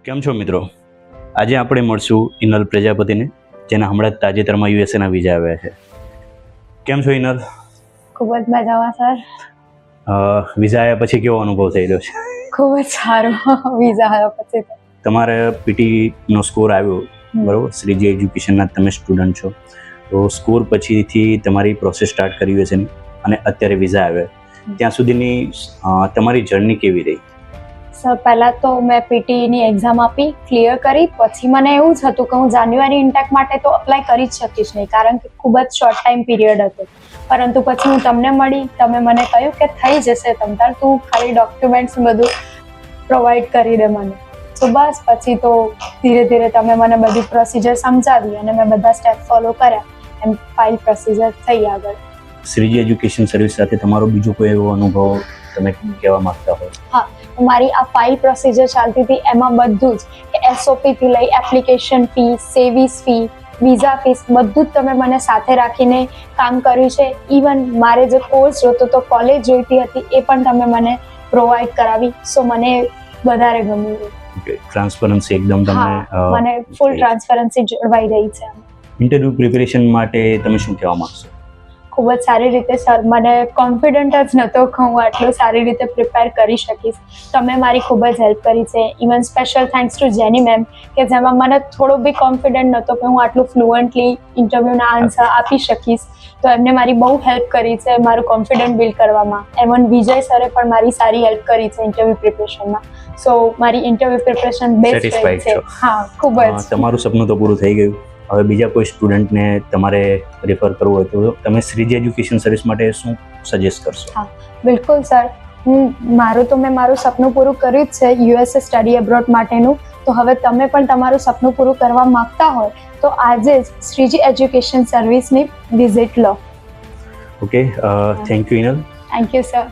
કેમ છો મિત્રો? આજે આપણે મળશું ઇનલ પ્રજાપતિને, જેના હમણાં તાજેતરમાં યુએસએના વિઝા આવ્યા છે. કેમ છો ઇનલ? ખૂબ જ મજામાં સર. વિઝા આવ્યા પછી કેવો અનુભવ થઈ રહ્યો છે? ખૂબ જ સારો વિઝા આવ્યા પછી તો. તમારે પીટીનો સ્કોર આવ્યો બરાબર, શ્રીજી એજ્યુકેશનના તમે સ્ટુડન્ટ છો, તો સ્કોર પછીથી તમારી પ્રોસેસ સ્ટાર્ટ કરી હશે અને અત્યારે વિઝા આવ્યા, ત્યાં સુધીની તમારી જર્ની કેવી રહી? સર પહેલાં તો મેં પીટીની એક્ઝામ આપી, ક્લિયર કરી. પછી મને એવું જ હતું કે હું જાન્યુઆરી ઇન્ટેક માટે તો અપ્લાય કરી જ શકીશ નહીં, કારણ કે ખૂબ જ શોર્ટ ટાઈમ પીરિયડ હતો. પરંતુ પછી હું તમને મળી, તમે મને કહ્યું કે થઈ જશે તમતાર, તું ખાલી ડોક્યુમેન્ટ્સ બધું પ્રોવાઈડ કરી દે મને. તો બસ પછી તો ધીરે ધીરે તમે મને બધી પ્રોસિજર સમજાવી અને મેં બધા સ્ટેપ ફોલો કર્યા, એમ ફાઇલ પ્રોસિજર થઈ આગળ. શ્રીજી એજ્યુકેશન સર્વિસ સાથે તમારો બીજો કોઈ એવો અનુભવ તમે કહેવા માંગતા હોય? હા, મારી આ ફાઇલ પ્રોસિજર ચાલતી હતી, એમાં બધું જ કે એસઓપીથી લઈ એપ્લિકેશન ફી, સેવિસ ફી, વિઝા ફીસ બધું જ તમે મને સાથે રાખીને કામ કર્યું છે. ઇવન મારે જે કોર્સ જોતો તો કોલેજ જોઈતી હતી એ પણ તમે મને પ્રોવાઈડ કરાવી. સો મને વધારે ગમ્યું. ટ્રાન્સપરન્સી એકદમ તમને મને ફૂલ ટ્રાન્સપરન્સી જળવાઈ રહી છે. ઇન્ટરવ્યુ પ્રિપેરેશન માટે તમે શું કહેવા માંગશો? ખૂબ જ સારી રીતે સર, મને કોન્ફિડન્ટ જ નહોતો કે હું આટલું સારી રીતે પ્રિપેર કરી શકીશ. તમે મારી ખૂબ જ હેલ્પ કરી છે. ઇવન સ્પેશિયલ થેન્ક્સ ટુ જેની મેમ, કે જેમાં મને થોડો બી કોન્ફિડન્ટ નહોતો કે હું આટલું ફ્લુઅન્ટલી ઇન્ટરવ્યૂના આન્સર આપી શકીશ, તો એમને મારી બહુ હેલ્પ કરી છે મારું કોન્ફિડન્ટ બિલ્ડ કરવામાં. એવન વિજય સરે પણ મારી સારી હેલ્પ કરી છે ઇન્ટરવ્યૂ પ્રિપરેશનમાં. સો મારી ઇન્ટરવ્યૂ પ્રિપરેશન બેસ્ટ રહી છે. હા, ખૂબ જ. તમારું સપનું તો પૂરું થઈ ગયું. હવે બીજા કોઈ સ્ટુડન્ટને તમારે રેફર કરવું હોય તો તમે શ્રીજી એજ્યુકેશન સર્વિસ માટે શું સજેસ્ટ કરશો? હા, બિલકુલ સર. મેં મારું સપનું પૂરું કર્યું જ છે યુએસએ સ્ટડી એબ્રોડ માટેનું. તો હવે તમે પણ તમારું સપનું પૂરું કરવા માંગતા હોય તો આજે જ શ્રીજી એજ્યુકેશન સર્વિસની વિઝિટ લો. ઓકે, થેન્ક યુ ઇનલ. Thank you sir.